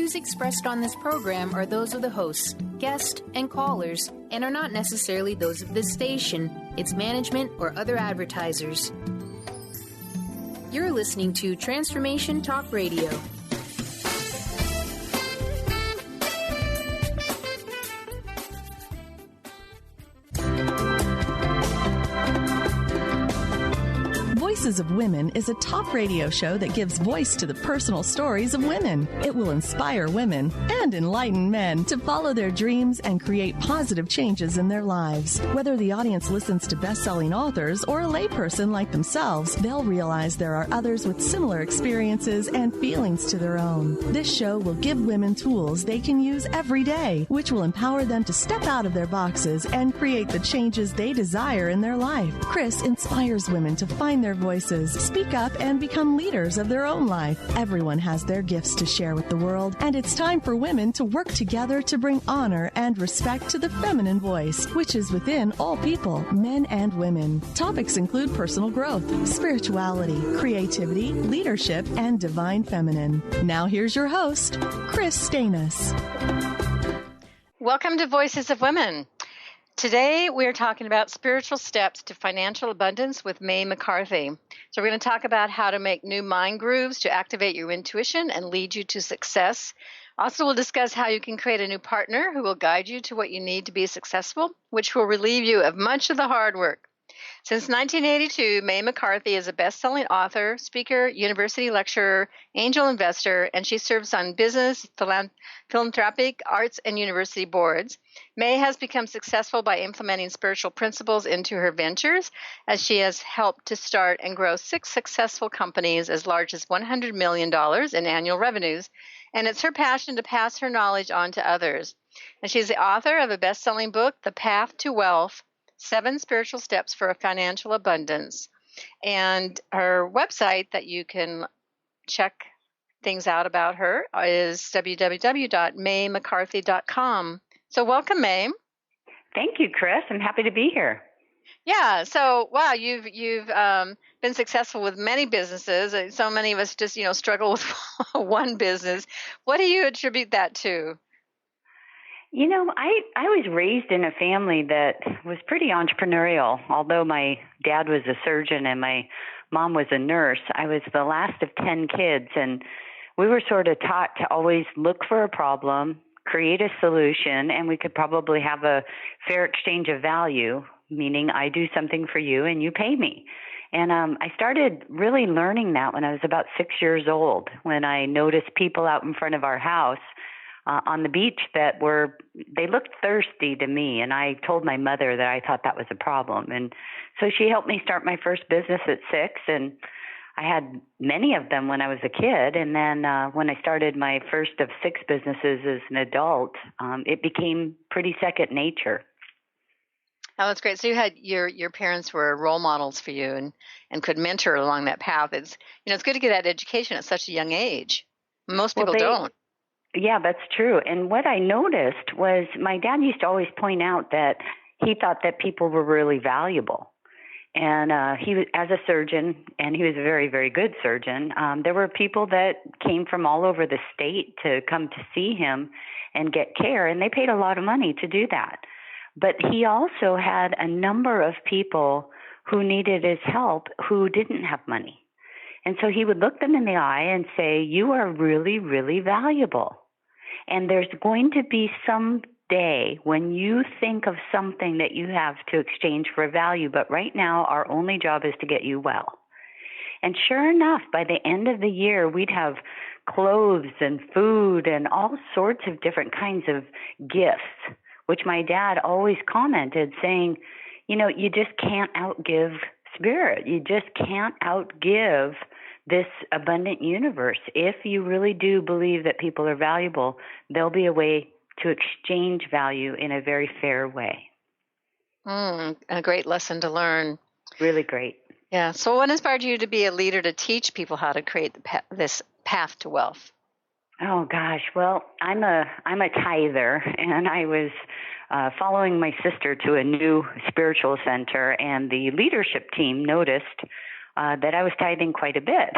views expressed on this program are those of the hosts, guests, and callers, and are not necessarily those of this station, its management, or other advertisers. You're listening to Transformation Talk Radio. Voices of Women is a talk radio show that gives voice to the personal stories of women. It will inspire women and enlighten men to follow their dreams and create positive changes in their lives. Whether the audience listens to best-selling authors or a layperson like themselves, they'll realize there are others with similar experiences and feelings to their own. This show will give women tools they can use every day, which will empower them to step out of their boxes and create the changes they desire in their life. Kris inspires women to find their voices, speak up, and become leaders of their own life. Everyone has their gifts to share with the world, and it's time for women to work together to bring honor and respect to the feminine voice, which is within all people, men and women. Topics include personal growth, spirituality, creativity, leadership, and divine feminine. Now here's your host, Kris Steinnes. Welcome to Voices of Women. Today, we're talking about spiritual steps to financial abundance with McCarthy. So we're going to talk about how to make new mind grooves to activate your intuition and lead you to success. Also, we'll discuss how you can create a new partner who will guide you to what you need to be successful, which will relieve you of much of the hard work. Since 1982, McCarthy is a best-selling author, speaker, university lecturer, angel investor, and she serves on business, philanthropic, arts, and university boards. May has become successful by implementing spiritual principles into her ventures, as she has helped to start and grow 6 successful companies as large as $100 million in annual revenues, and it's her passion to pass her knowledge on to others. And she's the author of a best-selling book, The Path to Wealth, 7 Spiritual Steps for a Financial Abundance. And her website that you can check things out about her is www.maymccarthy.com. So welcome, May. Thank you, Kris. I'm happy to be here. Yeah. So, wow, you've been successful with many businesses. So many of us just, struggle with one business. What do you attribute that to? I was raised in a family that was pretty entrepreneurial. Although my dad was a surgeon and my mom was a nurse, I was the last of 10 kids, and we were sort of taught to always look for a problem, create a solution, and we could probably have a fair exchange of value, meaning I do something for you and you pay me. And I started really learning that when I was about 6 years old, when I noticed people out in front of our house on the beach that they looked thirsty to me, and I told my mother that I thought that was a problem. And so she helped me start my first business at 6, and I had many of them when I was a kid. And then when I started my first of 6 businesses as an adult, it became pretty second nature. Oh, that's great. So you had your parents were role models for you and could mentor along that path. It's good to get that education at such a young age. Most people don't. Yeah, that's true. And what I noticed was my dad used to always point out that he thought that people were really valuable. And he was, as a surgeon, and he was a very, very good surgeon, there were people that came from all over the state to come to see him and get care, and they paid a lot of money to do that. But he also had a number of people who needed his help who didn't have money. And so he would look them in the eye and say, you are really, really valuable. And there's going to be some day when you think of something that you have to exchange for value, but right now our only job is to get you well. And sure enough, by the end of the year, we'd have clothes and food and all sorts of different kinds of gifts, which my dad always commented saying, you just can't outgive spirit. You just can't outgive this abundant universe. If you really do believe that people are valuable, there'll be a way to exchange value in a very fair way. A great lesson to learn. Really great. Yeah. So what inspired you to be a leader to teach people how to create this path to wealth? Oh, gosh. Well, I'm a tither, and I was following my sister to a new spiritual center, and the leadership team noticed that I was tithing quite a bit,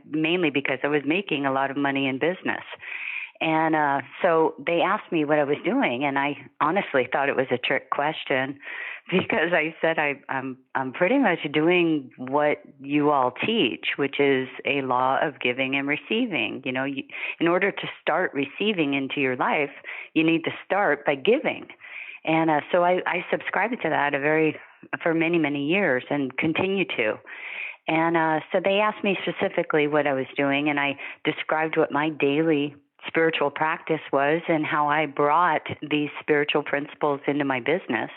mainly because I was making a lot of money in business. And so they asked me what I was doing, and I honestly thought it was a trick question because I said I'm pretty much doing what you all teach, which is a law of giving and receiving. In order to start receiving into your life, you need to start by giving. And so I subscribed to that for many, many years and continue to. And so they asked me specifically what I was doing, and I described what my daily spiritual practice was and how I brought these spiritual principles into my business.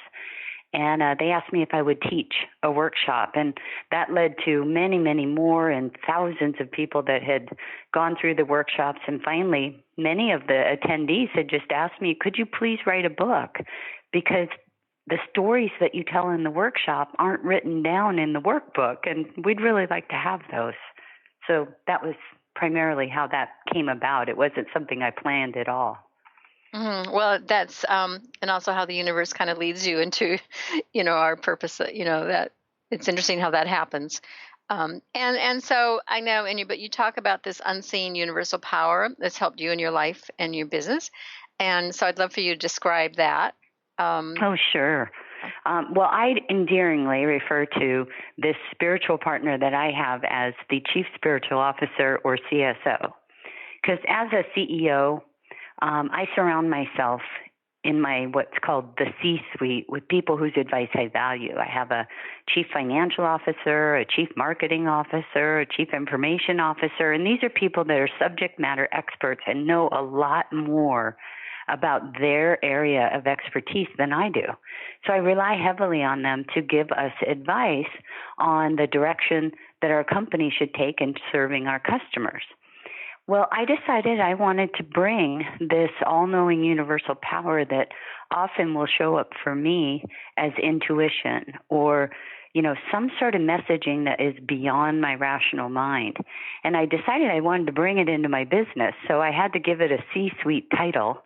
And they asked me if I would teach a workshop, and that led to many, many more and thousands of people that had gone through the workshops. And finally, many of the attendees had just asked me, could you please write a book? Because the stories that you tell in the workshop aren't written down in the workbook, and we'd really like to have those. So that was primarily how that came about. It wasn't something I planned at all. Mm-hmm. Well, that's and also how the universe kind of leads you into, our purpose. That it's interesting how that happens. And so I know, but you talk about this unseen universal power that's helped you in your life and your business, and so I'd love for you to describe that. Oh, sure. Well, I endearingly refer to this spiritual partner that I have as the Chief Spiritual Officer, or CSO, because as a CEO, I surround myself in my what's called the C-suite with people whose advice I value. I have a Chief Financial Officer, a Chief Marketing Officer, a Chief Information Officer, and these are people that are subject matter experts and know a lot more about their area of expertise than I do. So I rely heavily on them to give us advice on the direction that our company should take in serving our customers. Well, I decided I wanted to bring this all-knowing universal power that often will show up for me as intuition or, some sort of messaging that is beyond my rational mind. And I decided I wanted to bring it into my business, so I had to give it a C-suite title.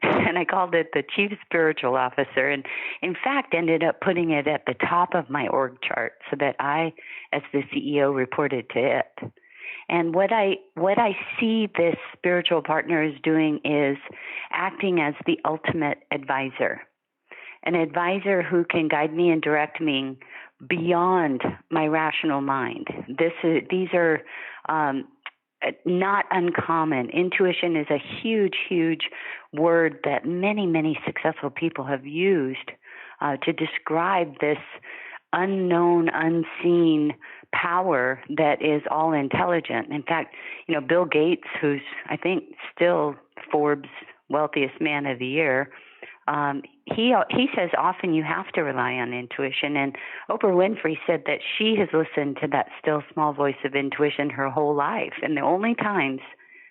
And I called it the Chief Spiritual Officer, and in fact ended up putting it at the top of my org chart so that I, as the CEO, reported to it. And what I see this spiritual partner is doing is acting as the ultimate advisor, an advisor who can guide me and direct me beyond my rational mind. These are not uncommon. Intuition is a huge, huge word that many, many successful people have used to describe this unknown, unseen power that is all intelligent. In fact, Bill Gates, who's I think still Forbes' wealthiest man of the year, he says often you have to rely on intuition. And Oprah Winfrey said that she has listened to that still small voice of intuition her whole life. And the only times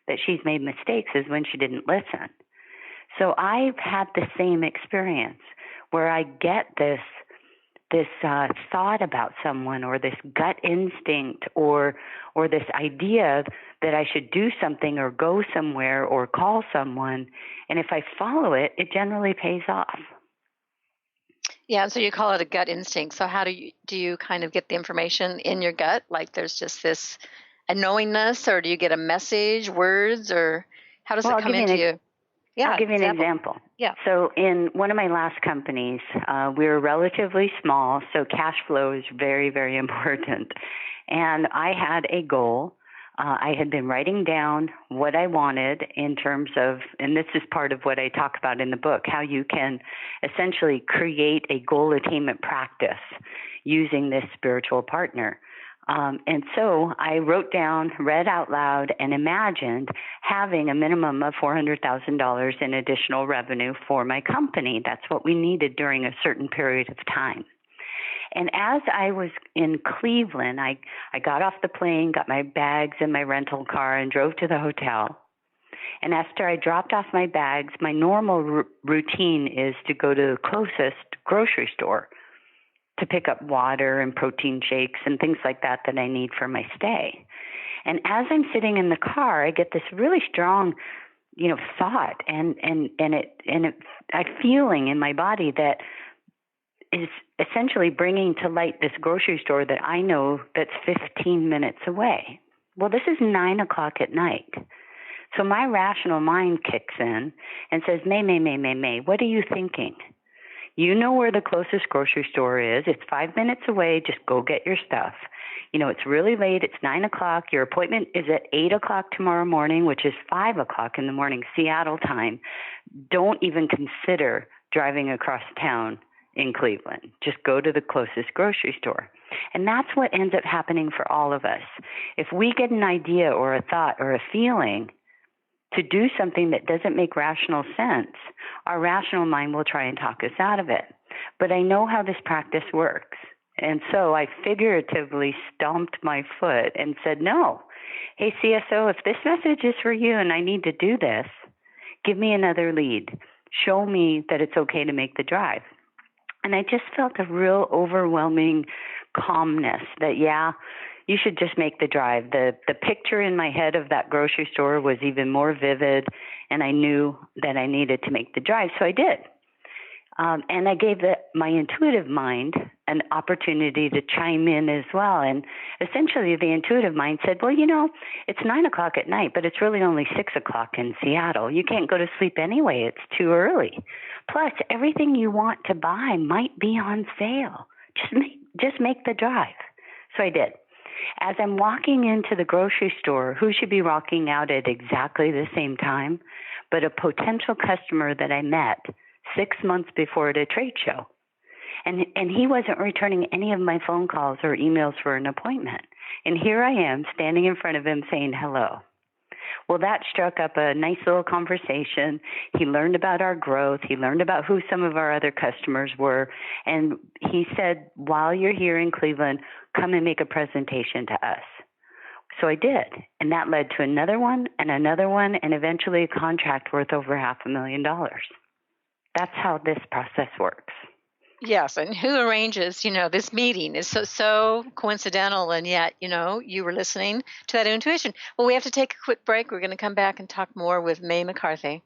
that she's made mistakes is when she didn't listen. So I've had the same experience where I get this thought about someone or this gut instinct or this idea that I should do something or go somewhere or call someone. And if I follow it, it generally pays off. Yeah, so you call it a gut instinct. So how do you kind of get the information in your gut? Like there's just this a knowingness, or do you get a message, words, or how does it come into you? Yeah, I'll give you an example. Yeah. So in one of my last companies, we were relatively small, so cash flow is very, very important. And I had a goal. I had been writing down what I wanted in terms of, and this is part of what I talk about in the book, how you can essentially create a goal attainment practice using this spiritual partner. And so I wrote down, read out loud, and imagined having a minimum of $400,000 in additional revenue for my company. That's what we needed during a certain period of time. And as I was in Cleveland, I got off the plane, got my bags in my rental car, and drove to the hotel. And after I dropped off my bags, my normal routine is to go to the closest grocery store to pick up water and protein shakes and things like that I need for my stay. And as I'm sitting in the car, I get this really strong, thought and a feeling in my body that is essentially bringing to light this grocery store that I know that's 15 minutes away. Well, this is 9:00 at night. So my rational mind kicks in and says, May, what are you thinking? You know where the closest grocery store is. It's 5 minutes away. Just go get your stuff. You know, it's really late. It's 9 o'clock. Your appointment is at 8 o'clock tomorrow morning, which is 5 o'clock in the morning, Seattle time. Don't even consider driving across town in Cleveland. Just go to the closest grocery store. And that's what ends up happening for all of us. If we get an idea or a thought or a feeling to do something that doesn't make rational sense, our rational mind will try and talk us out of it. But I know how this practice works. And so I figuratively stomped my foot and said, no. Hey, CSO, if this message is for you and I need to do this, give me another lead. Show me that it's okay to make the drive. And I just felt a real overwhelming calmness that, yeah, you should just make the drive. The picture in my head of that grocery store was even more vivid, and I knew that I needed to make the drive, so I did. And I gave my intuitive mind an opportunity to chime in as well. And essentially the intuitive mind said, well, you know, it's 9 o'clock at night, but it's really only 6 o'clock in Seattle. You can't go to sleep anyway. It's too early. Plus, everything you want to buy might be on sale. Just make the drive. So I did. As I'm walking into the grocery store, who should be walking out at exactly the same time but a potential customer that I met 6 months before at a trade show. And he wasn't returning any of my phone calls or emails for an appointment. And here I am standing in front of him saying hello. Well, that struck up a nice little conversation. He learned about our growth. He learned about who some of our other customers were. And he said, while you're here in Cleveland, come and make a presentation to us. So I did. And that led to another one, and eventually a contract worth over $500,000. That's how this process works. Yes, and who arranges, this meeting is so coincidental, and yet, you were listening to that intuition. Well, we have to take a quick break. We're going to come back and talk more with May McCarthy.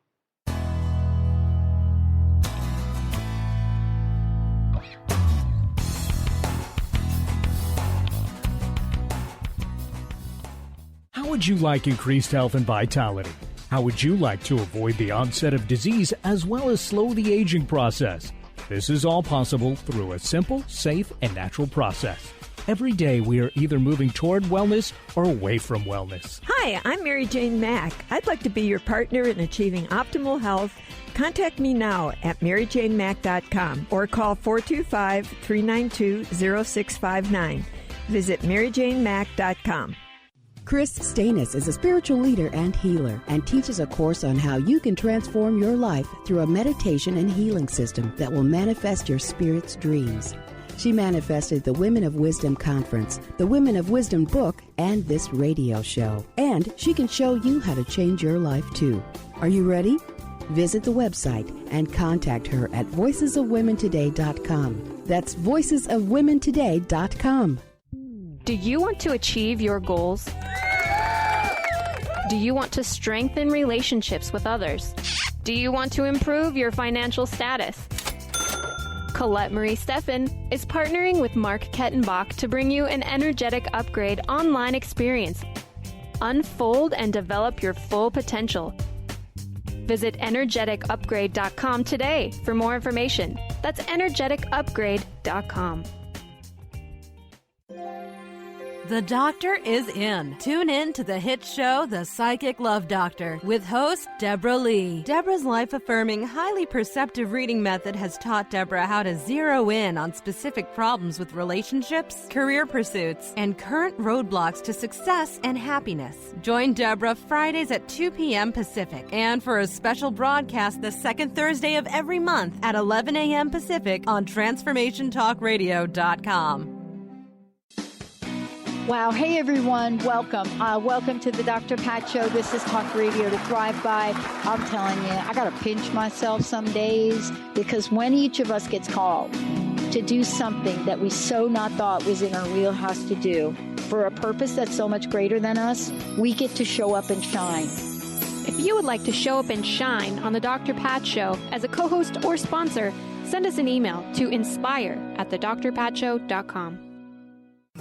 How would you like increased health and vitality? How would you like to avoid the onset of disease as well as slow the aging process? This is all possible through a simple, safe, and natural process. Every day we are either moving toward wellness or away from wellness. Hi, I'm Mary Jane Mack. I'd like to be your partner in achieving optimal health. Contact me now at maryjanemack.com or call 425-392-0659. Visit maryjanemack.com. Kris Steinnes is a spiritual leader and healer and teaches a course on how you can transform your life through a meditation and healing system that will manifest your spirit's dreams. She manifested the Women of Wisdom Conference, the Women of Wisdom book, and this radio show. And she can show you how to change your life too. Are you ready? Visit the website and contact her at voicesofwomentoday.com. That's voicesofwomentoday.com. Do you want to achieve your goals? Do you want to strengthen relationships with others? Do you want to improve your financial status? Colette Marie Steffen is partnering with Mark Kettenbach to bring you an energetic upgrade online experience. Unfold and develop your full potential. Visit energeticupgrade.com today for more information. That's energeticupgrade.com. The Doctor is in. Tune in to the hit show, The Psychic Love Doctor, with host Deborah Lee. Deborah's life-affirming, highly perceptive reading method has taught Deborah how to zero in on specific problems with relationships, career pursuits, and current roadblocks to success and happiness. Join Deborah Fridays at 2 p.m. Pacific, and for a special broadcast the second Thursday of every month at 11 a.m. Pacific on TransformationTalkRadio.com. Wow. Hey, everyone. Welcome. Welcome to the Dr. Pat Show. This is Talk Radio to Thrive By. I'm telling you, I got to pinch myself some days because when each of us gets called to do something that we so not thought was in our wheelhouse to do for a purpose that's so much greater than us, we get to show up and shine. If you would like to show up and shine on the Dr. Pat Show as a co-host or sponsor, send us an email to inspire@thedrpatshow.com.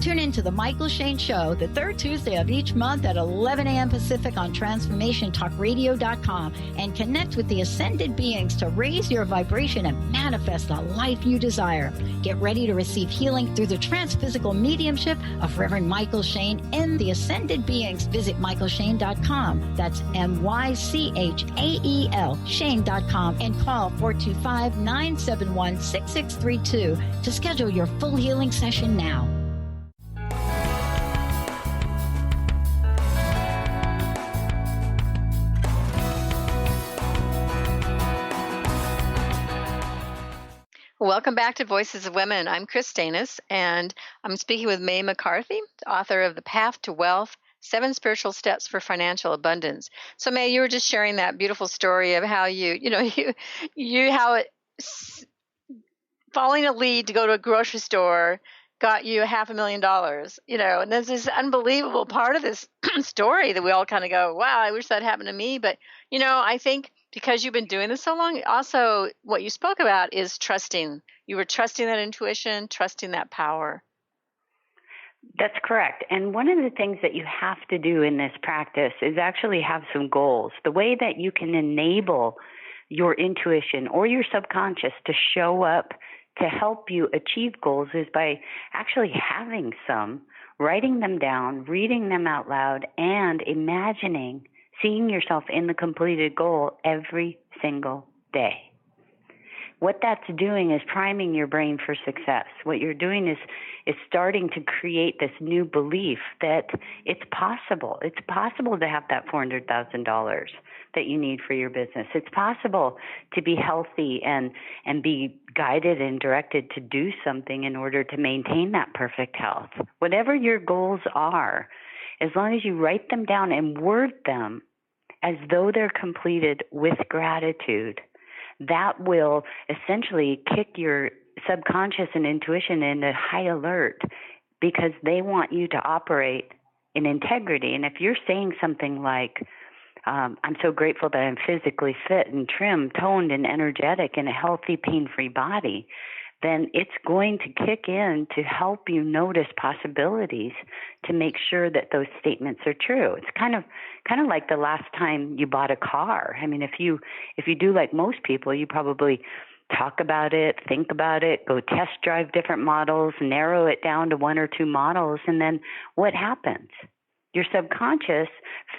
Tune in to The Michael Shane Show the third Tuesday of each month at 11 a.m. Pacific on TransformationTalkRadio.com and connect with the ascended beings to raise your vibration and manifest the life you desire. Get ready to receive healing through the transphysical mediumship of Reverend Michael Shane and the ascended beings. Visit MichaelShane.com. That's MyChael, Shane.com, and call 425-971-6632 to schedule your full healing session now. Welcome back to Voices of Women. I'm Kris Steinnes, and I'm speaking with May McCarthy, author of The Path to Wealth, 7 Spiritual Steps for Financial Abundance. So, May, you were just sharing that beautiful story of how following a lead to go to a grocery store got you $500,000, and there's this unbelievable part of this story that we all kind of go, wow, I wish that happened to me. But, I think because you've been doing this so long, also what you spoke about is trusting. You were trusting that intuition, trusting that power. That's correct. And one of the things that you have to do in this practice is actually have some goals. The way that you can enable your intuition or your subconscious to show up to help you achieve goals is by actually having some, writing them down, reading them out loud, and imagining seeing yourself in the completed goal every single day. What that's doing is priming your brain for success. What you're doing is starting to create this new belief that it's possible. It's possible to have that $400,000 that you need for your business. It's possible to be healthy and be guided and directed to do something in order to maintain that perfect health. Whatever your goals are, as long as you write them down and word them as though they're completed with gratitude, that will essentially kick your subconscious and intuition into high alert because they want you to operate in integrity. And if you're saying something like, I'm so grateful that I'm physically fit and trim, toned, and energetic in a healthy, pain-free body, then it's going to kick in to help you notice possibilities to make sure that those statements are true. It's kind of like the last time you bought a car. I mean, if you do like most people, you probably talk about it, think about it, go test drive different models, narrow it down to 1 or 2 models, and then what happens? Your subconscious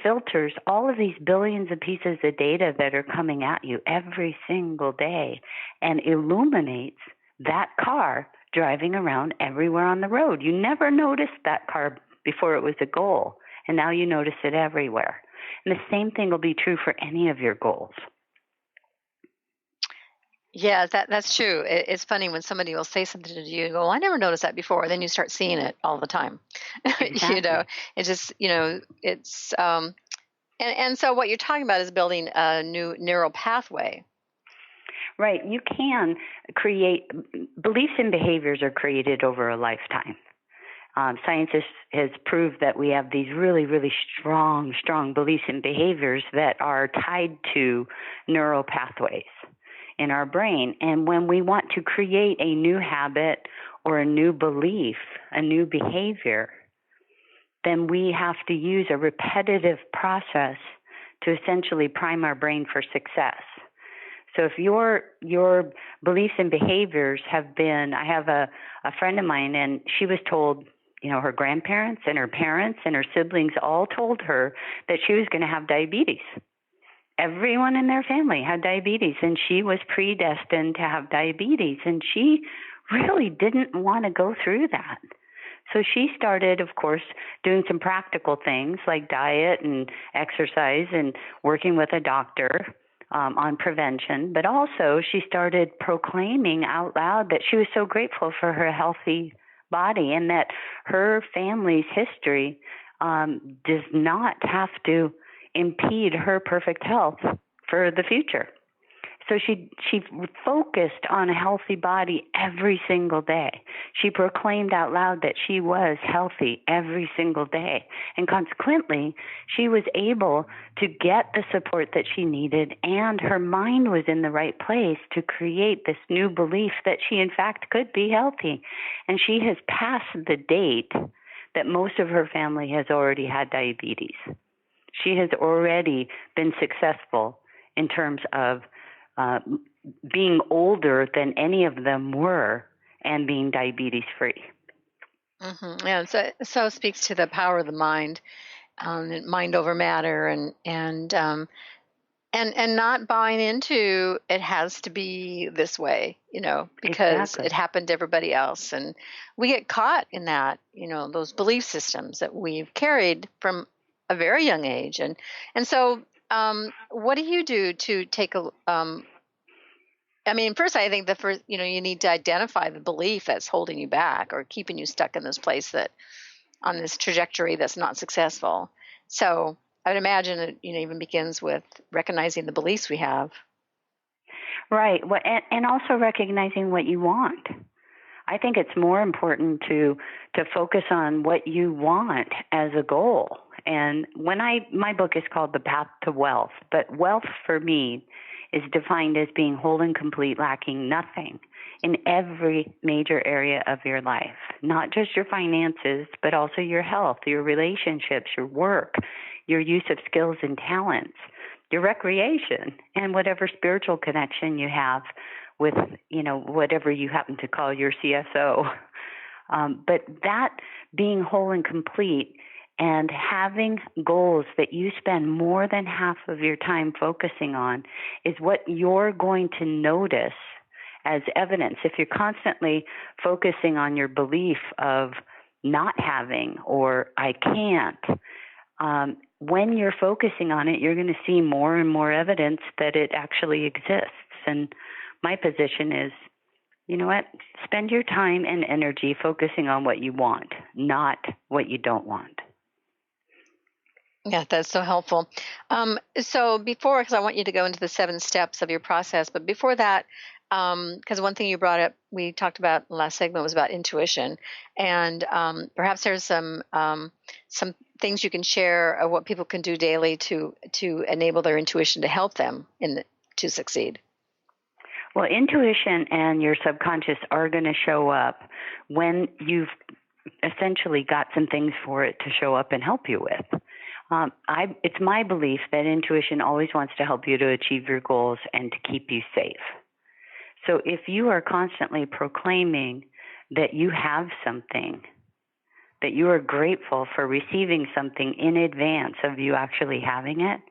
filters all of these billions of pieces of data that are coming at you every single day and illuminates that car driving around everywhere on the road. You never noticed that car before it was a goal, and now you notice it everywhere. And the same thing will be true for any of your goals. Yeah, that's true. It's funny when somebody will say something to you and go, I never noticed that before. Then you start seeing it all the time. Exactly. It's just, it's, and so what you're talking about is building a new neural pathway. Right. You can create, beliefs and behaviors are created over a lifetime. Science has proved that we have these really, really strong beliefs and behaviors that are tied to neural pathways in our brain. And when we want to create a new habit or a new belief, a new behavior, then we have to use a repetitive process to essentially prime our brain for success. So if your beliefs and behaviors have been, I have a friend of mine, and she was told, her grandparents and her parents and her siblings all told her that she was going to have diabetes. Everyone in their family had diabetes, and she was predestined to have diabetes, and she really didn't want to go through that. So she started, of course, doing some practical things like diet and exercise and working with a doctor on prevention, but also she started proclaiming out loud that she was so grateful for her healthy body and that her family's history does not have to impede her perfect health for the future. So she focused on a healthy body every single day. She proclaimed out loud that she was healthy every single day. And consequently, she was able to get the support that she needed, and her mind was in the right place to create this new belief that she, in fact, could be healthy. And she has passed the date that most of her family has already had diabetes. She has already been successful in terms of being older than any of them were and being diabetes free. Mm-hmm. Yeah, so it speaks to the power of the mind, mind over matter, and not buying into it has to be this way, because Exactly. it happened to everybody else, and we get caught in that, those belief systems that we've carried from a very young age, and so what do you do to take a first, I think you need to identify the belief that's holding you back or keeping you stuck in this place on this trajectory that's not successful. So I would imagine it, even begins with recognizing the beliefs we have. Right. And also recognizing what you want. I think it's more important to focus on what you want as a goal. And my book is called The Path to Wealth, but wealth for me is defined as being whole and complete, lacking nothing in every major area of your life, not just your finances, but also your health, your relationships, your work, your use of skills and talents, your recreation, and whatever spiritual connection you have with, whatever you happen to call your CSO. But that being whole and complete and having goals that you spend more than half of your time focusing on is what you're going to notice as evidence. If you're constantly focusing on your belief of not having or I can't, when you're focusing on it, you're going to see more and more evidence that it actually exists. And my position is, you know what? Spend your time and energy focusing on what you want, not what you don't want. Yeah, that's so helpful. So because I want you to go into the 7 steps of your process, but before that, because one thing you brought up, we talked about last segment was about intuition, and perhaps there's some things you can share of what people can do daily to enable their intuition to help them to succeed. Well, intuition and your subconscious are going to show up when you've essentially got some things for it to show up and help you with. It's my belief that intuition always wants to help you to achieve your goals and to keep you safe. So if you are constantly proclaiming that you have something, that you are grateful for receiving something in advance of you actually having it,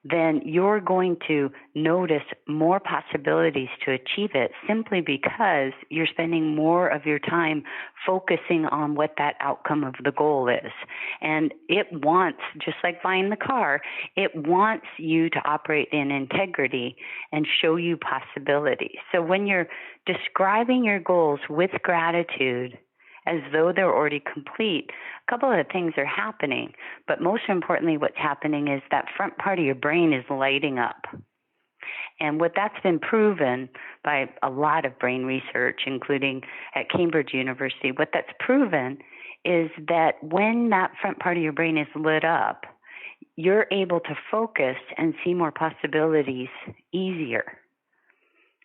then you're going to notice more possibilities to achieve it simply because you're spending more of your time focusing on what that outcome of the goal is. And it wants, just like buying the car, it wants you to operate in integrity and show you possibilities. So when you're describing your goals with gratitude, as though they're already complete, a couple of things are happening. But most importantly, what's happening is that front part of your brain is lighting up. And what that's been proven by a lot of brain research, including at Cambridge University, what that's proven is that when that front part of your brain is lit up, you're able to focus and see more possibilities easier.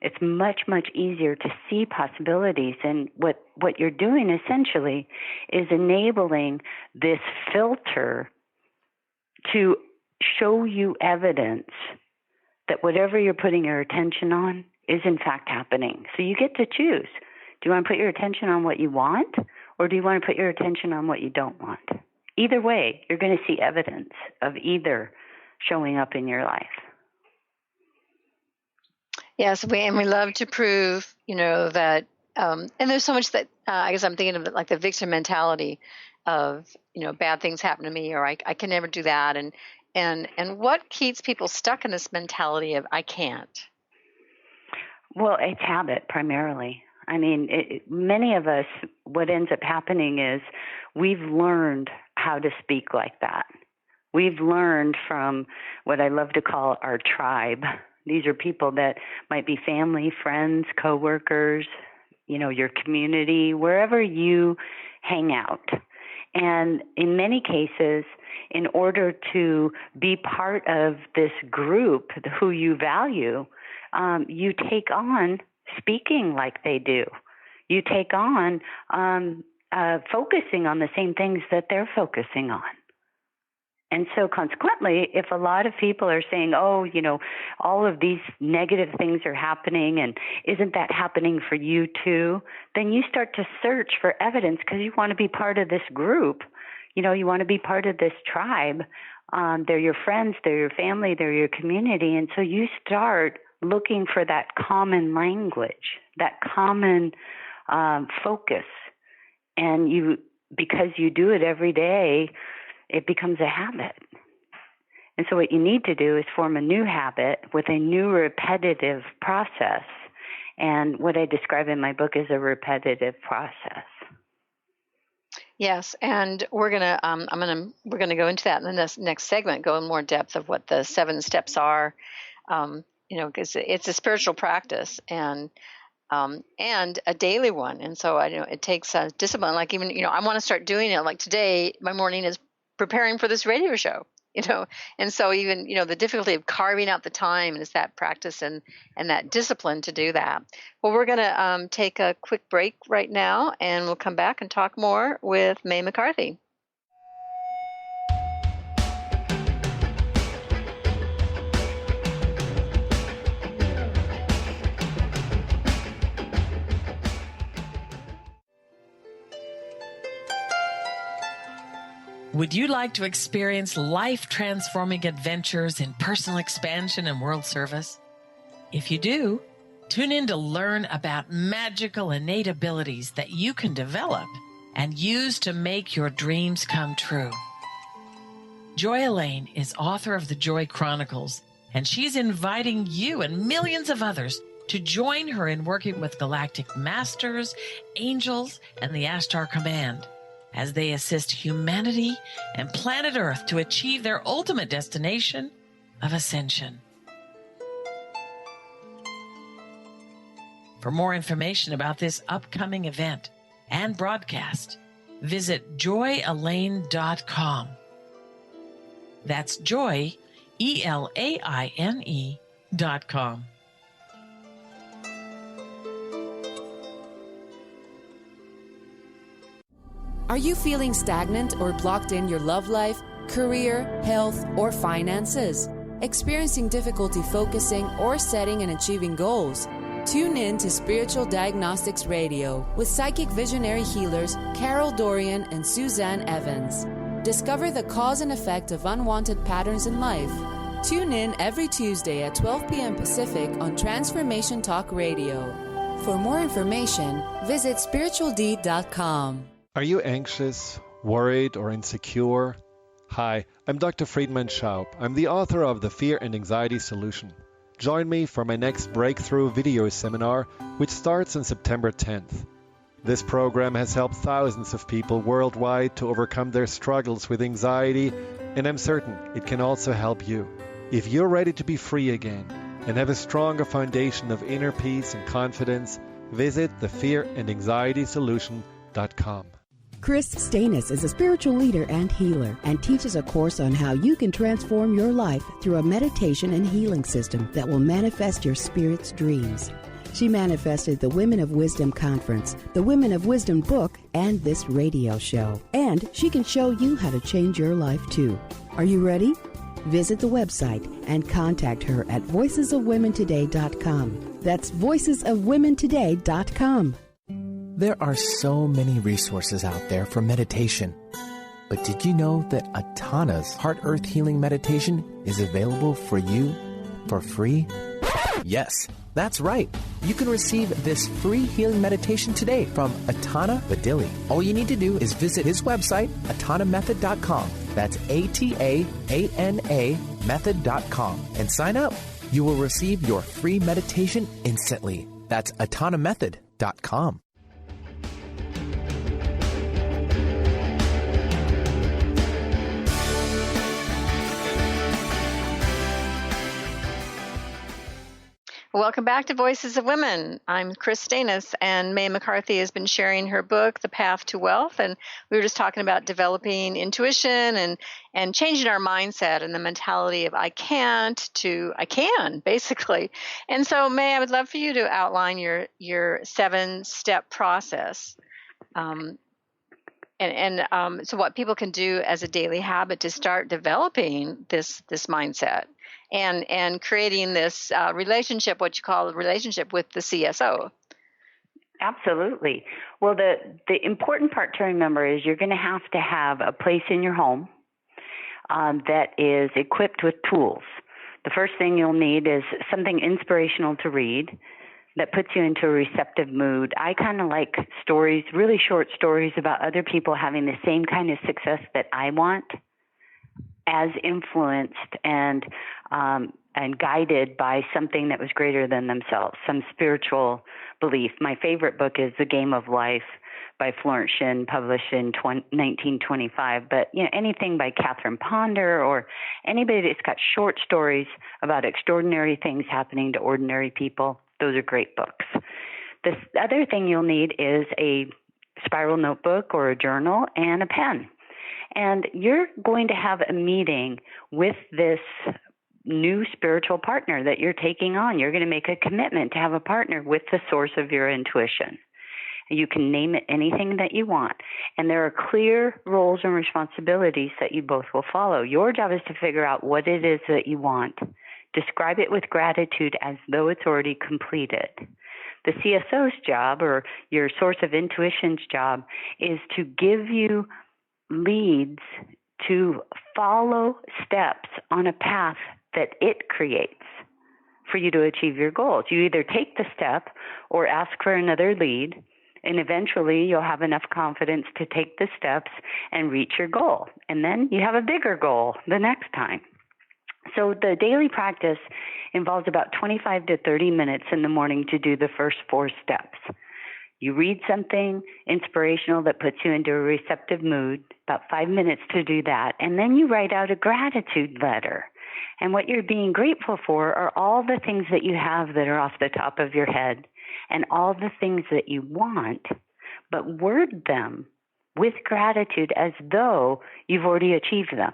It's much, much easier to see possibilities. And what you're doing essentially is enabling this filter to show you evidence that whatever you're putting your attention on is in fact happening. So you get to choose. Do you want to put your attention on what you want, or do you want to put your attention on what you don't want? Either way, you're going to see evidence of either showing up in your life. Yes, we love to prove, that, and there's so much that I guess I'm thinking of it like the victim mentality of, bad things happen to me, or I can never do that, and what keeps people stuck in this mentality of I can't? Well, it's habit primarily. I mean, many of us, what ends up happening is we've learned how to speak like that. We've learned from what I love to call our tribe These are people that might be family, friends, coworkers, your community, wherever you hang out. And in many cases, in order to be part of this group who you value, you take on speaking like they do. You take on focusing on the same things that they're focusing on. And so consequently, if a lot of people are saying, oh, all of these negative things are happening and isn't that happening for you too, then you start to search for evidence because you want to be part of this group. You want to be part of this tribe. They're your friends, they're your family, they're your community. And so you start looking for that common language, that common focus. And because you do it every day, it becomes a habit. And so what you need to do is form a new habit with a new repetitive process. And what I describe in my book is a repetitive process. Yes, and we're gonna go into that in the next segment, go in more depth of what the 7 steps are. Because it's a spiritual practice and a daily one. And so it takes discipline. Like even I want to start doing it. Like today, my morning is preparing for this radio show, and so even, the difficulty of carving out the time is that practice and that discipline to do that. Well, we're going to take a quick break right now, and we'll come back and talk more with May McCarthy. Would you like to experience life-transforming adventures in personal expansion and world service? If you do, tune in to learn about magical innate abilities that you can develop and use to make your dreams come true. Joy Elaine is author of the Joy Chronicles, and she's inviting you and millions of others to join her in working with galactic masters, angels, and the Ashtar Command, as they assist humanity and planet Earth to achieve their ultimate destination of ascension. For more information about this upcoming event and broadcast, visit joyelaine.com. That's joy, ELAINE.com. Are you feeling stagnant or blocked in your love life, career, health, or finances? Experiencing difficulty focusing or setting and achieving goals? Tune in to Spiritual Diagnostics Radio with psychic visionary healers Carol Dorian and Suzanne Evans. Discover the cause and effect of unwanted patterns in life. Tune in every Tuesday at 12 p.m. Pacific on Transformation Talk Radio. For more information, visit spiritualdeed.com. Are you anxious, worried, or insecure? Hi, I'm Dr. Friedman Schaub. I'm the author of The Fear and Anxiety Solution. Join me for my next breakthrough video seminar, which starts on September 10th. This program has helped thousands of people worldwide to overcome their struggles with anxiety, and I'm certain it can also help you. If you're ready to be free again and have a stronger foundation of inner peace and confidence, visit thefearandanxietysolution.com. Kris Steinnes is a spiritual leader and healer and teaches a course on how you can transform your life through a meditation and healing system that will manifest your spirit's dreams. She manifested the Women of Wisdom Conference, the Women of Wisdom book, and this radio show. And she can show you how to change your life too. Are you ready? Visit the website and contact her at voicesofwomentoday.com. That's voicesofwomentoday.com. There are so many resources out there for meditation. But did you know that Atana's Heart Earth Healing Meditation is available for you for free? Yes, that's right. You can receive this free healing meditation today from Atana Badili. All you need to do is visit his website, atanamethod.com. That's ATAANA method.com, and sign up. You will receive your free meditation instantly. That's atanamethod.com. Welcome back to Voices of Women. I'm Kris Steinnes, and May McCarthy has been sharing her book, The Path to Wealth, and we were just talking about developing intuition and changing our mindset and the mentality of I can't to I can, basically. And so, May, I would love for you to outline your 7-step process, so what people can do as a daily habit to start developing this mindset. And creating this relationship, what you call a relationship with the CSO. Absolutely. Well, the important part to remember is you're going to have a place in your home that is equipped with tools. The first thing you'll need is something inspirational to read that puts you into a receptive mood. I kind of like stories, really short stories about other people having the same kind of success that I want, as influenced and guided by something that was greater than themselves, some spiritual belief. My favorite book is The Game of Life by Florence Shinn, published in 1925. But anything by Catherine Ponder or anybody that's got short stories about extraordinary things happening to ordinary people, those are great books. The other thing you'll need is a spiral notebook or a journal and a pen. And you're going to have a meeting with this new spiritual partner that you're taking on. You're going to make a commitment to have a partner with the source of your intuition. You can name it anything that you want. And there are clear roles and responsibilities that you both will follow. Your job is to figure out what it is that you want. Describe it with gratitude as though it's already completed. The CSO's job, or your source of intuition's job, is to give you leads to follow steps on a path that it creates for you to achieve your goals. You either take the step or ask for another lead, and eventually you'll have enough confidence to take the steps and reach your goal. And then you have a bigger goal the next time. So the daily practice involves about 25 to 30 minutes in the morning to do the first 4 steps. You read something inspirational that puts you into a receptive mood, about 5 minutes to do that, and then you write out a gratitude letter. And what you're being grateful for are all the things that you have that are off the top of your head and all the things that you want, but word them with gratitude as though you've already achieved them.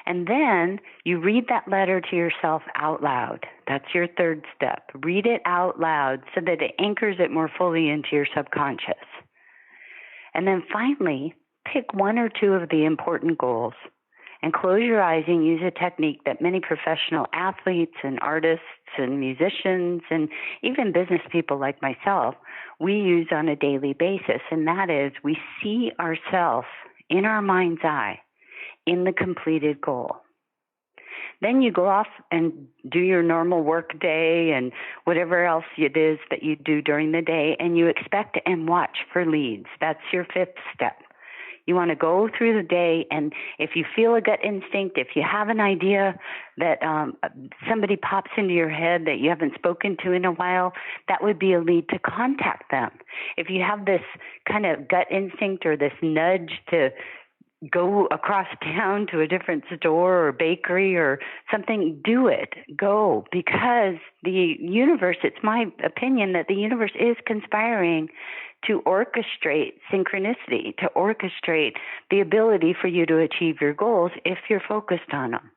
And then you read that letter to yourself out loud. That's your 3rd step. Read it out loud so that it anchors it more fully into your subconscious. And then finally, pick 1 or 2 of the important goals and close your eyes and use a technique that many professional athletes and artists and musicians and even business people like myself, we use on a daily basis. And that is, we see ourselves in our mind's eye in the completed goal. Then you go off and do your normal work day and whatever else it is that you do during the day, and you expect and watch for leads. That's your 5th step. You want to go through the day, and if you feel a gut instinct, if you have an idea that somebody pops into your head that you haven't spoken to in a while, that would be a lead to contact them. If you have this kind of gut instinct or this nudge to go across town to a different store or bakery or something, do it. Go, because the universe, it's my opinion that the universe is conspiring to orchestrate synchronicity, to orchestrate the ability for you to achieve your goals if you're focused on them.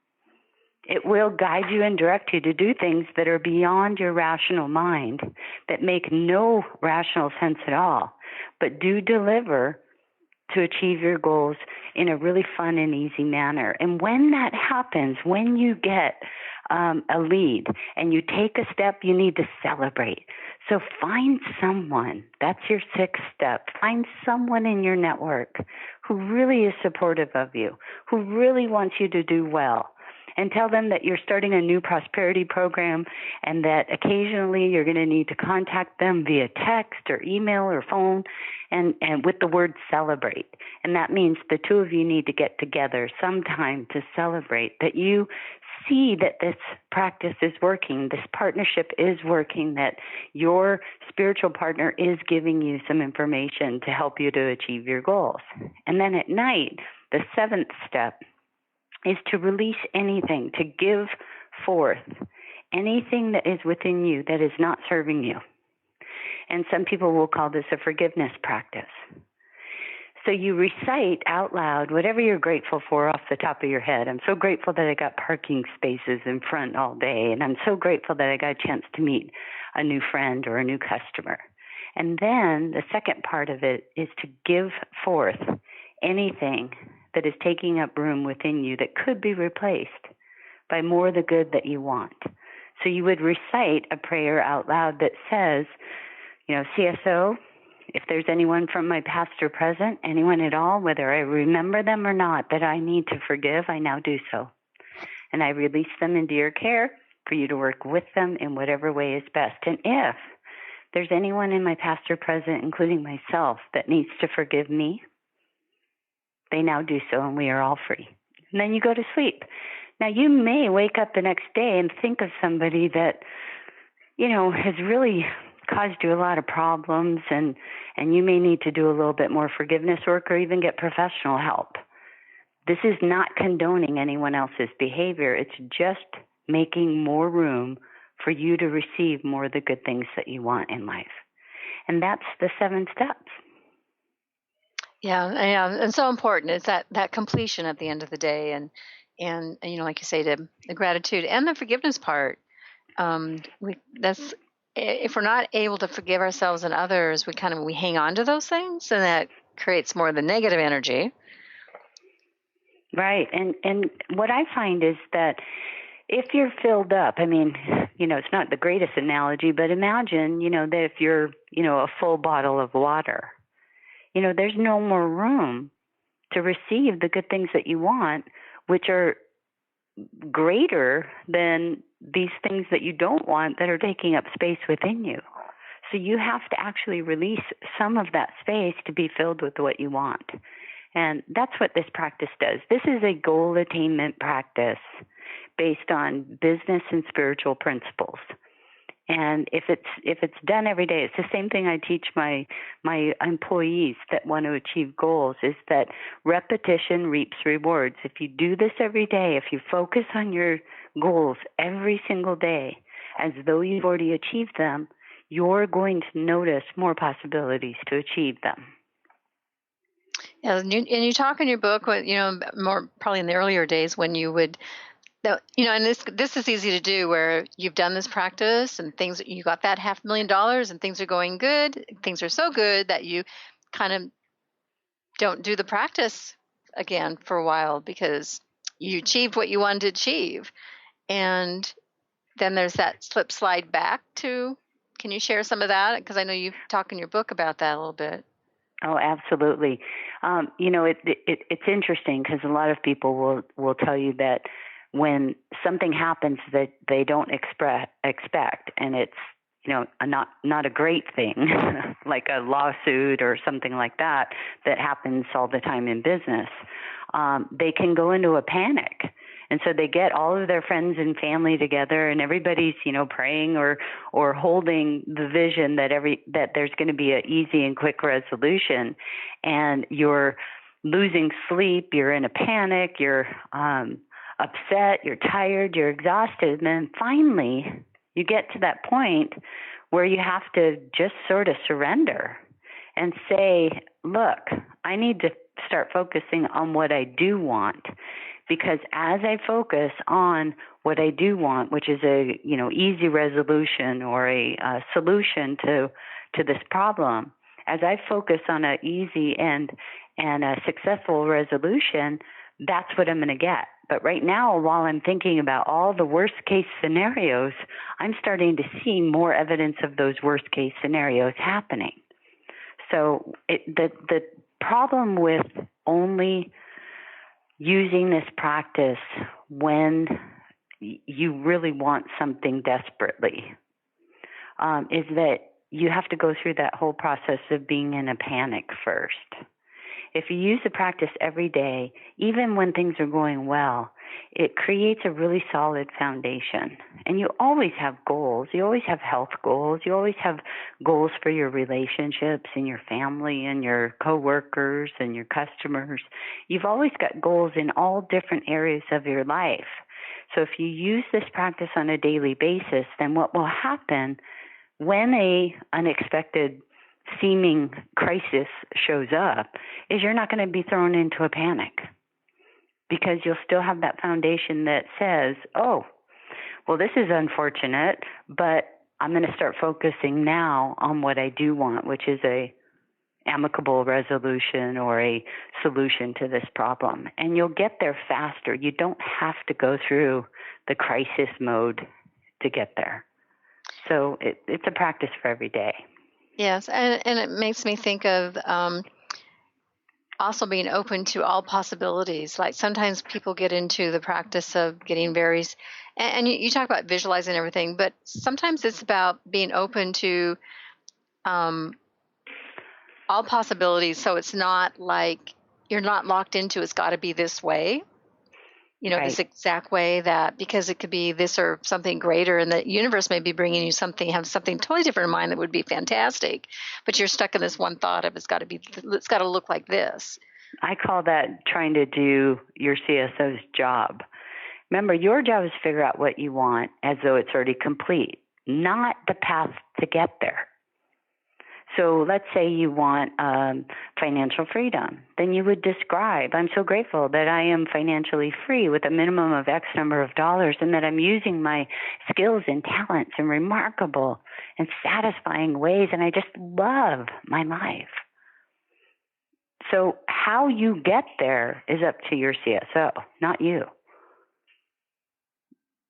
It will guide you and direct you to do things that are beyond your rational mind, that make no rational sense at all, but do deliver to achieve your goals in a really fun and easy manner. And when that happens, when you get a lead and you take a step, you need to celebrate. So find someone, that's your 6th step, find someone in your network who really is supportive of you, who really wants you to do well. And tell them that you're starting a new prosperity program and that occasionally you're going to need to contact them via text or email or phone and with the word celebrate. And that means the 2 of you need to get together sometime to celebrate that you see that this practice is working, this partnership is working, that your spiritual partner is giving you some information to help you to achieve your goals. And then at night, the 7th step is to release anything, to give forth anything that is within you that is not serving you. And some people will call this a forgiveness practice. So you recite out loud whatever you're grateful for off the top of your head. I'm so grateful that I got parking spaces in front all day, and I'm so grateful that I got a chance to meet a new friend or a new customer. And then the second part of it is to give forth anything that is taking up room within you that could be replaced by more of the good that you want. So you would recite a prayer out loud that says, CSO, if there's anyone from my past or present, anyone at all, whether I remember them or not, that I need to forgive, I now do so. And I release them into your care for you to work with them in whatever way is best. And if there's anyone in my past or present, including myself, that needs to forgive me, they now do so, and we are all free. And then you go to sleep. Now, you may wake up the next day and think of somebody that, has really caused you a lot of problems, and you may need to do a little bit more forgiveness work or even get professional help. This is not condoning anyone else's behavior. It's just making more room for you to receive more of the good things that you want in life. And that's the 7 steps. Yeah, and so important. It's that completion at the end of the day, and like you say, the gratitude and the forgiveness part. If we're not able to forgive ourselves and others, we hang on to those things, and that creates more of the negative energy. Right, and what I find is that if you're filled up, it's not the greatest analogy, but imagine, that if you're, a full bottle of water, there's no more room to receive the good things that you want, which are greater than these things that you don't want that are taking up space within you. So you have to actually release some of that space to be filled with what you want. And that's what this practice does. This is a goal attainment practice based on business and spiritual principles. And if it's done every day, it's the same thing I teach my employees that want to achieve goals, is that repetition reaps rewards. If you do this every day, if you focus on your goals every single day as though you've already achieved them, you're going to notice more possibilities to achieve them. Yeah, and you talk in your book, more probably in the earlier days when you would, and this is easy to do, where you've done this practice and you got that $500,000 and things are going good. Things are so good that you kind of don't do the practice again for a while because you achieved what you wanted to achieve. And then there's that slide back to, can you share some of that? Because I know you talk in your book about that a little bit. Oh, absolutely. It's interesting because a lot of people will tell you that when something happens that they don't expect, and it's not a great thing, like a lawsuit or something like that happens all the time in business, they can go into a panic. And so they get all of their friends and family together, and everybody's, praying or holding the vision that there's going to be an easy and quick resolution. And you're losing sleep, you're in a panic, you're upset, you're tired, you're exhausted. And then finally, you get to that point where you have to just sort of surrender and say, look, I need to start focusing on what I do want. Because as I focus on what I do want, which is a easy resolution or a solution to this problem, as I focus on an easy and a successful resolution, that's what I'm going to get. But right now, while I'm thinking about all the worst case scenarios, I'm starting to see more evidence of those worst case scenarios happening. So the problem with only using this practice when you really want something desperately is that you have to go through that whole process of being in a panic first. If you use the practice every day, even when things are going well, it creates a really solid foundation. And you always have goals. You always have health goals. You always have goals for your relationships and your family and your coworkers and your customers. You've always got goals in all different areas of your life. So if you use this practice on a daily basis, then what will happen when a unexpected seeming crisis shows up is you're not going to be thrown into a panic, because you'll still have that foundation that says, oh, well, this is unfortunate, but I'm going to start focusing now on what I do want, which is a amicable resolution or a solution to this problem. And you'll get there faster. You don't have to go through the crisis mode to get there. So it's a practice for every day. Yes, and it makes me think of also being open to all possibilities. Like sometimes people get into the practice of getting and you talk about visualizing everything, but sometimes it's about being open to all possibilities. So it's not like you're not locked into it's got to be this way, right. This exact way, that because it could be this or something greater, and the universe may be bringing you have something totally different in mind that would be fantastic, but you're stuck in this one thought of it's got to look like this. I call that trying to do your CSO's job. Remember, your job is to figure out what you want as though it's already complete, not the path to get there. So let's say you want financial freedom. Then you would describe, I'm so grateful that I am financially free with a minimum of X number of dollars, and that I'm using my skills and talents in remarkable and satisfying ways, and I just love my life. So how you get there is up to your CSO, not you.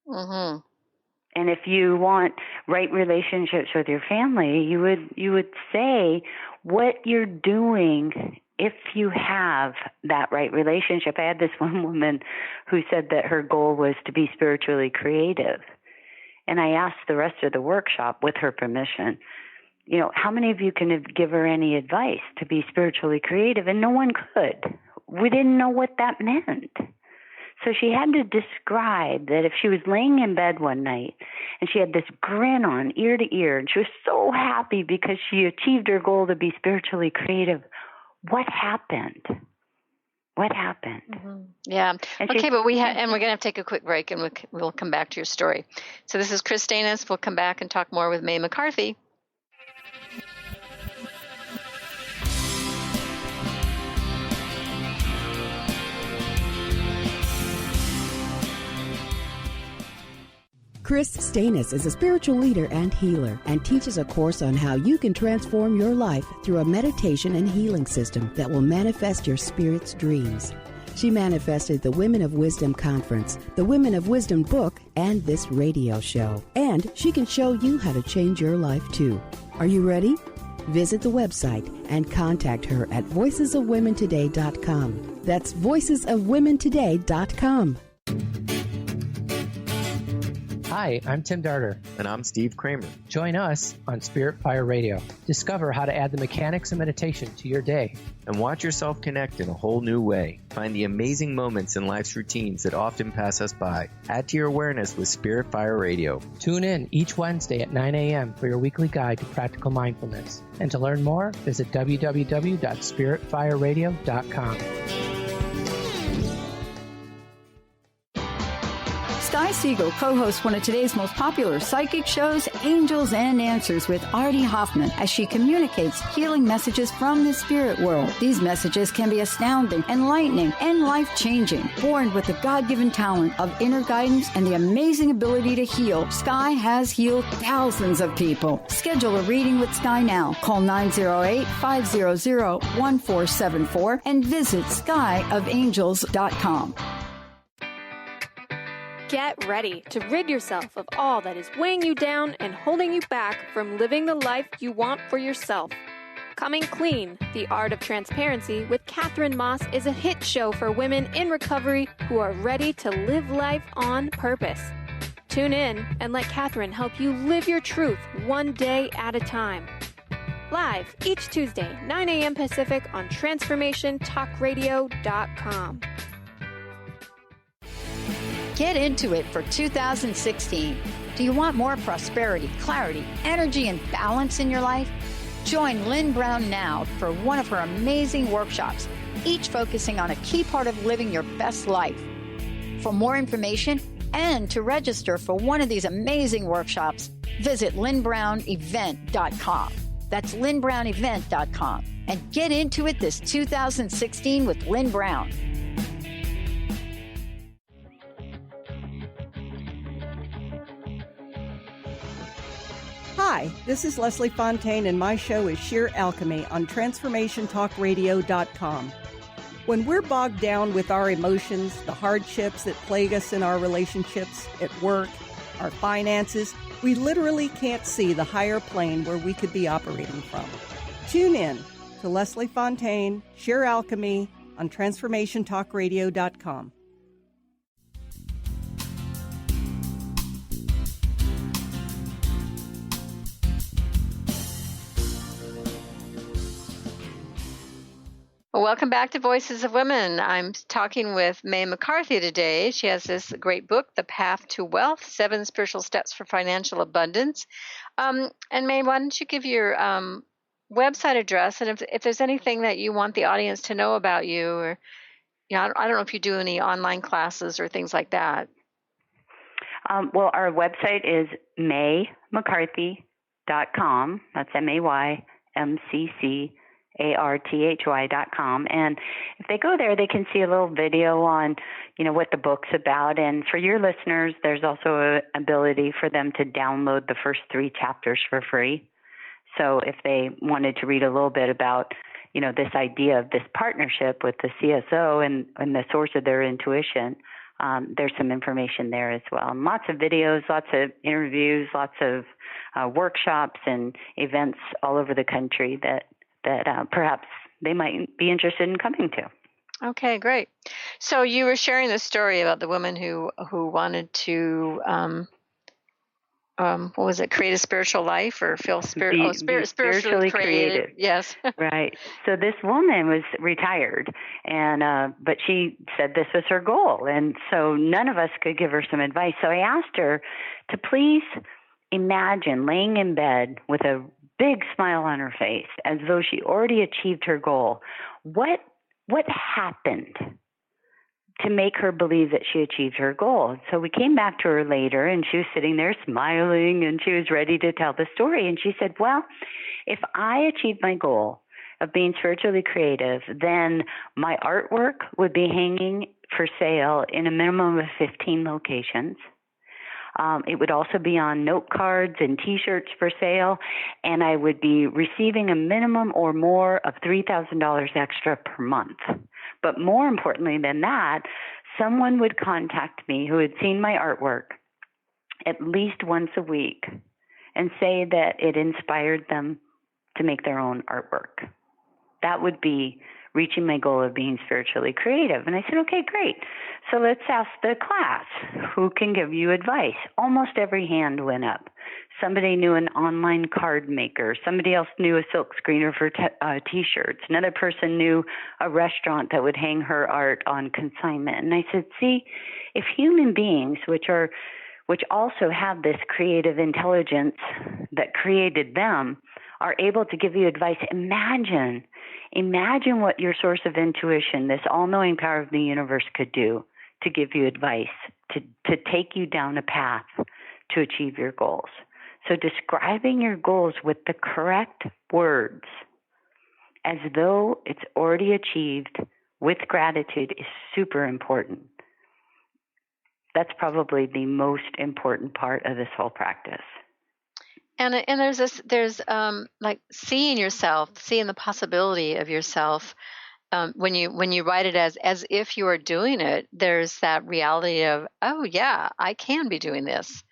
Mm-hmm. And if you want right relationships with your family, you would say what you're doing if you have that right relationship. I had this one woman who said that her goal was to be spiritually creative. And I asked the rest of the workshop, with her permission, how many of you can give her any advice to be spiritually creative? And no one could. We didn't know what that meant. So she had to describe that if she was laying in bed one night and she had this grin on ear to ear, and she was so happy because she achieved her goal to be spiritually creative, what happened? What happened? Mm-hmm. Yeah. And okay, but we're going to have to take a quick break, and we'll come back to your story. So this is Kris Steinnes. We'll come back and talk more with May McCarthy. Kris Steinnes is a spiritual leader and healer, and teaches a course on how you can transform your life through a meditation and healing system that will manifest your spirit's dreams. She manifested the Women of Wisdom Conference, the Women of Wisdom book, and this radio show. And she can show you how to change your life too. Are you ready? Visit the website and contact her at voicesofwomentoday.com. That's voicesofwomentoday.com. Hi, I'm Tim Darter. And I'm Steve Kramer. Join us on Spirit Fire Radio. Discover how to add the mechanics of meditation to your day. And watch yourself connect in a whole new way. Find the amazing moments in life's routines that often pass us by. Add to your awareness with Spirit Fire Radio. Tune in each Wednesday at 9 a.m. for your weekly guide to practical mindfulness. And to learn more, visit www.spiritfireradio.com. Sky Siegel co-hosts one of today's most popular psychic shows, Angels and Answers, with Artie Hoffman, as she communicates healing messages from the spirit world. These messages can be astounding, enlightening, and life-changing. Born with the God-given talent of inner guidance and the amazing ability to heal, Sky has healed thousands of people. Schedule a reading with Sky now. Call 908-500-1474 and visit skyofangels.com. Get ready to rid yourself of all that is weighing you down and holding you back from living the life you want for yourself. Coming Clean, The Art of Transparency with Catherine Moss is a hit show for women in recovery who are ready to live life on purpose. Tune in and let Catherine help you live your truth one day at a time. Live each Tuesday, 9 a.m. Pacific on TransformationTalkRadio.com. Get into it for 2016. Do you want more prosperity, clarity, energy, and balance in your life? Join Lynn Brown now for one of her amazing workshops, each focusing on a key part of living your best life. For more information, And to register for one of these amazing workshops, visit lynnbrownevent.com. That's lynnbrownevent.com. And get into it this 2016 with Lynn Brown. Hi, this is Leslie Fontaine, and my show is Sheer Alchemy on TransformationTalkRadio.com. When we're bogged down with our emotions, the hardships that plague us in our relationships, at work, our finances, we literally can't see the higher plane where we could be operating from. Tune in to Leslie Fontaine, Sheer Alchemy on TransformationTalkRadio.com. Welcome back to Voices of Women. I'm talking with May McCarthy today. She has this great book, The Path to Wealth, 7 Spiritual Steps for Financial Abundance. And May, why don't you give your website address, and if there's anything that you want the audience to know about you, or I don't know if you do any online classes or things like that. Well, our website is maymccarthy.com. That's MaymcCarthy.com. And if they go there, they can see a little video on, what the book's about. And for your listeners, there's also an ability for them to download the first 3 chapters for free. So if they wanted to read a little bit about, this idea of this partnership with the CSO and the source of their intuition, there's some information there as well. And lots of videos, lots of interviews, lots of workshops and events all over the country that perhaps they might be interested in coming to. Okay, great. So you were sharing the story about the woman who wanted to, what was it, create a spiritual life or feel spiritually creative. Yes. Right. So this woman was retired, and but she said this was her goal, and so none of us could give her some advice. So I asked her to please imagine laying in bed with a big smile on her face, as though she already achieved her goal. What happened to make her believe that she achieved her goal? So we came back to her later, and she was sitting there smiling, and she was ready to tell the story. And she said, well, if I achieved my goal of being spiritually creative, then my artwork would be hanging for sale in a minimum of 15 locations. It would also be on note cards and T-shirts for sale, and I would be receiving a minimum or more of $3,000 extra per month. But more importantly than that, someone would contact me who had seen my artwork at least once a week and say that it inspired them to make their own artwork. That would be reaching my goal of being spiritually creative. And I said, okay, great. So let's ask the class, who can give you advice? Almost every hand went up. Somebody knew an online card maker. Somebody else knew a silk screener for T-shirts. Another person knew a restaurant that would hang her art on consignment. And I said, see, if human beings, which also have this creative intelligence that created them, are able to give you advice, imagine what your source of intuition, this all-knowing power of the universe, could do to give you advice, to take you down a path to achieve your goals. So describing your goals with the correct words, as though it's already achieved with gratitude, is super important. That's probably the most important part of this whole practice. And there's like seeing yourself, seeing the possibility of yourself. When you write it as if you are doing it, there's that reality of, oh yeah, I can be doing this.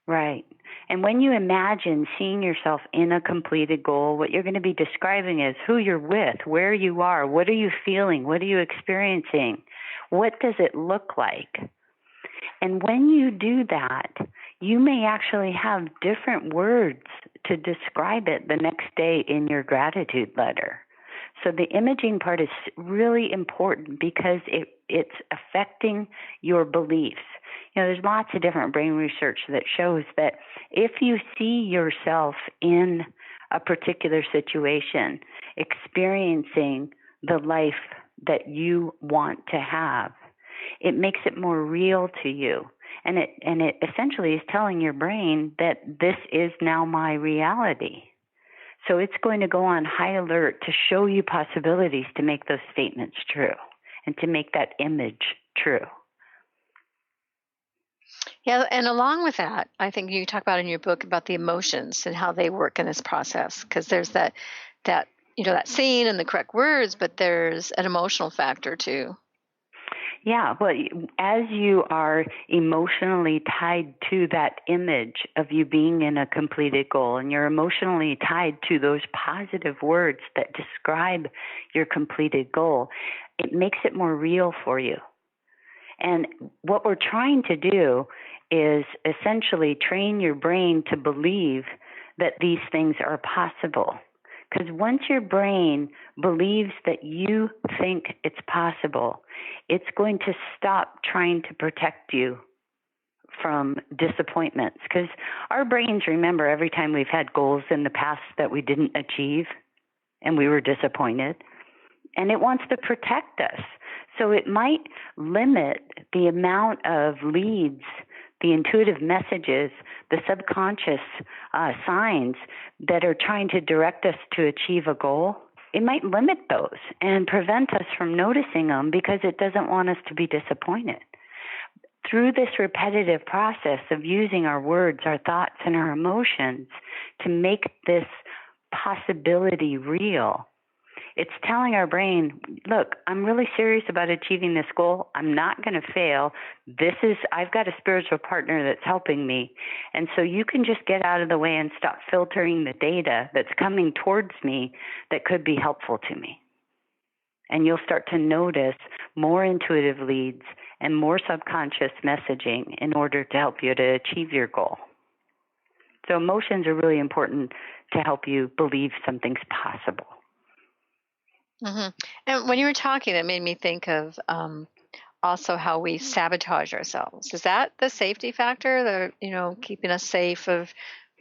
Right. And when you imagine seeing yourself in a completed goal, what you're going to be describing is who you're with, where you are, what are you feeling, what are you experiencing, what does it look like? And when you do that, you may actually have different words to describe it the next day in your gratitude letter. So the imaging part is really important because it's affecting your beliefs. There's lots of different brain research that shows that if you see yourself in a particular situation, experiencing the life that you want to have, it makes it more real to you. And it essentially is telling your brain that this is now my reality. So it's going to go on high alert to show you possibilities to make those statements true and to make that image true. Yeah, and along with that, I think you talk about in your book about the emotions and how they work in this process, because there's that scene and the correct words, but there's an emotional factor too. Yeah, well, as you are emotionally tied to that image of you being in a completed goal, and you're emotionally tied to those positive words that describe your completed goal, it makes it more real for you. And what we're trying to do is essentially train your brain to believe that these things are possible. Because once your brain believes that you think it's possible, it's going to stop trying to protect you from disappointments. Because our brains remember every time we've had goals in the past that we didn't achieve and we were disappointed, and it wants to protect us. So it might limit the amount of leads, the intuitive messages, the subconscious signs that are trying to direct us to achieve a goal. It might limit those and prevent us from noticing them because it doesn't want us to be disappointed. Through this repetitive process of using our words, our thoughts, and our emotions to make this possibility real, it's telling our brain, look, I'm really serious about achieving this goal. I'm not going to fail. I've got a spiritual partner that's helping me. And so you can just get out of the way and stop filtering the data that's coming towards me that could be helpful to me. And you'll start to notice more intuitive leads and more subconscious messaging in order to help you to achieve your goal. So emotions are really important to help you believe something's possible. Mm-hmm. And when you were talking, it made me think of also how we sabotage ourselves. Is that the safety factor, keeping us safe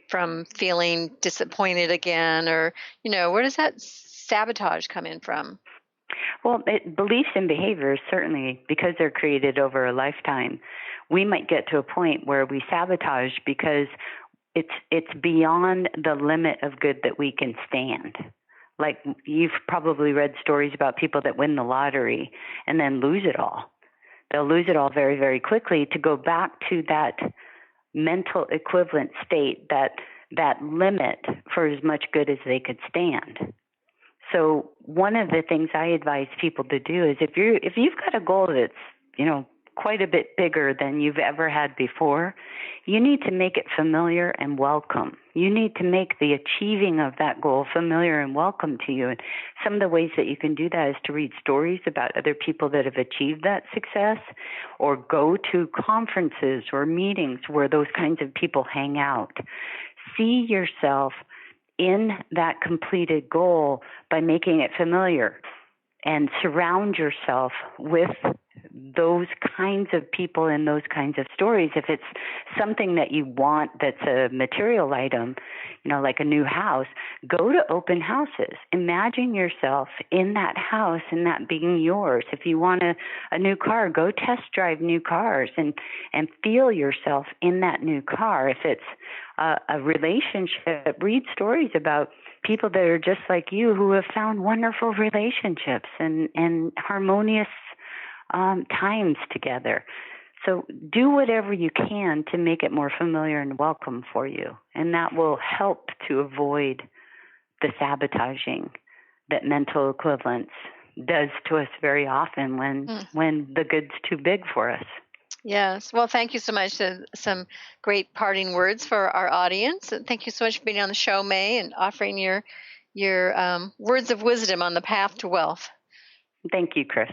from feeling disappointed again? Or, where does that sabotage come in from? Well, beliefs and behaviors, certainly, because they're created over a lifetime, we might get to a point where we sabotage because it's beyond the limit of good that we can stand. Like you've probably read stories about people that win the lottery and then lose it all. They'll lose it all very, very quickly to go back to that mental equivalent state, that limit for as much good as they could stand. So one of the things I advise people to do is if you've got a goal that's, quite a bit bigger than you've ever had before, you need to make it familiar and welcome. You need to make the achieving of that goal familiar and welcome to you. And some of the ways that you can do that is to read stories about other people that have achieved that success, or go to conferences or meetings where those kinds of people hang out. See yourself in that completed goal by making it familiar, and surround yourself with those kinds of people and those kinds of stories. If it's something that you want that's a material item, like a new house, go to open houses. Imagine yourself in that house and that being yours. If you want a new car, go test drive new cars and feel yourself in that new car. If it's a relationship, read stories about people that are just like you who have found wonderful relationships and harmonious times together. So do whatever you can to make it more familiar and welcome for you. And that will help to avoid the sabotaging that mental equivalence does to us very often when the good's too big for us. Yes. Well, thank you so much. Some great parting words for our audience. And thank you so much for being on the show, May, and offering your words of wisdom on the path to wealth. Thank you, Kris.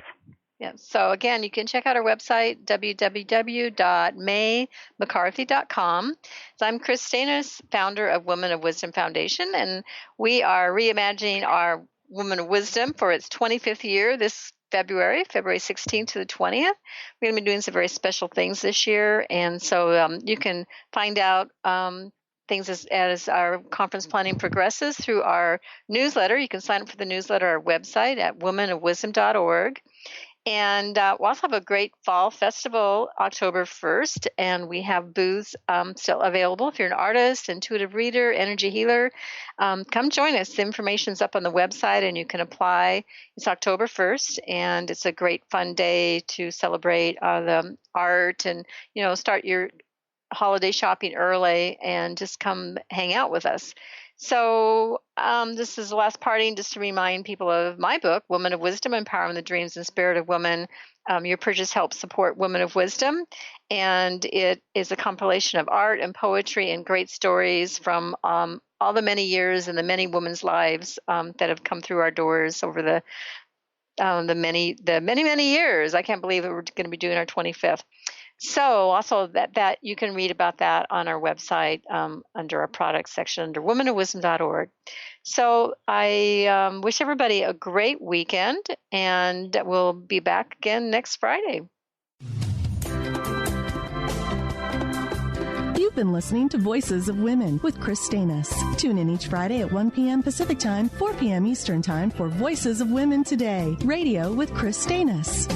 Yeah. So again, you can check out our website, www.maymccarthy.com. So I'm Kris Steinnes, founder of Women of Wisdom Foundation, and we are reimagining our Women of Wisdom for its 25th year this February 16th to the 20th. We're going to be doing some very special things this year, and so you can find out things as our conference planning progresses through our newsletter. You can sign up for the newsletter at our website at womenofwisdom.org. And we'll also have a great fall festival October 1st, and we have booths still available. If you're an artist, intuitive reader, energy healer, come join us. The information's up on the website, and you can apply. It's October 1st, and it's a great fun day to celebrate the art and, start your holiday shopping early and just come hang out with us. So this is the last parting just to remind people of my book, Woman of Wisdom, Empowering the Dreams and Spirit of Women. Your purchase helps support Women of Wisdom, and it is a compilation of art and poetry and great stories from all the many years and the many women's lives that have come through our doors over the many years. I can't believe that we're going to be doing our 25th. So also that you can read about that on our website under our products section under womanofwisdom.org. So I wish everybody a great weekend, and we'll be back again next Friday. You've been listening to Voices of Women with Kris Steinnes. Tune in each Friday at 1 p.m. Pacific Time, 4 p.m. Eastern Time for Voices of Women Today, radio with Kris Steinnes.